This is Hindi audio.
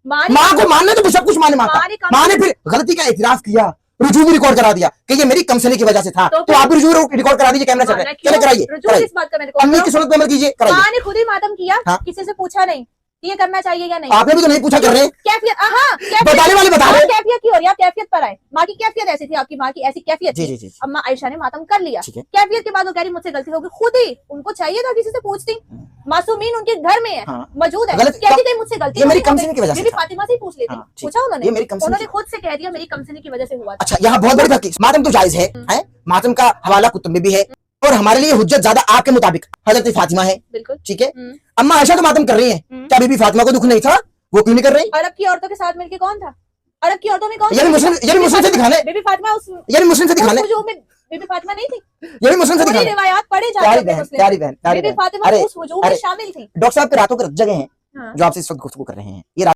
माँ को मानना तो सब कुछ माने। माँ ने फिर गलती का एतराफ किया, रुजू भी रिकॉर्ड करा दिया कि ये मेरी कंसनी की वजह से था, तो आप भी रुजू रिकॉर्ड करा दीजिए। कैमरा चल रहा है, चले कराइए। अम्मी की सूरत में कीजिए, कराइए। माँ ने खुद ही मातम किया, किसी से पूछा नहीं ये करना चाहिए या नहीं। आपने भी तो नहीं पूछा कर रहे हैं। कैफियत बताने वाले बता रहे हैं। कैफियत की हो रही है, कैफियत पर आए। माँ की कैफियत ऐसी थी, आपकी माँ की ऐसी कैफियत थी। जी। अम्मा आयशा ने मातम कर लिया, कैफियत के बाद वो कह रही मुझसे गलती होगी। खुद ही उनको चाहिए था किसी से पूछती। मासूमीन उनके घर में है, मौजूद है, कहती थी मुझसे गलती मेरी कंसनी की वजह से। बीबी फातिमा से पूछ लेती, पूछा उन्होंने खुद से कह दिया मेरी कंसनी की वजह से हुआ। अच्छा, यहाँ बहुत बड़ी बात, मातम तो जायज है, मातम का हवाला कुतुब में भी है, और हमारे लिए हुज्जत ज्यादा आपके मुताबिक हजरत फातिमा है। बिल्कुल ठीक है। अम्मा आयशा तो मातम कर रही है, क्या बीबी फातिमा को दुख नहीं था? वो क्यों नहीं कर रही? अरब की औरतों के साथ मिलकर कौन था? अरब की औरतों में कौन? यानी मुस्लिम से दिखाना है। बीबी फातिमा यानी मुस्लिम से दिखाना है। बीबी फातिमा नहीं थी, ये भी मुस्लिम से दिखाना है। रिवायात पढ़े जाते हैं। प्यारी बहन बीबी फातिमा उस वजूह में शामिल थी। डॉक्टर साहब के रातों के जगह हैं जो आपसे इस वक्त गुफ्तगू कर रहे हैं। ये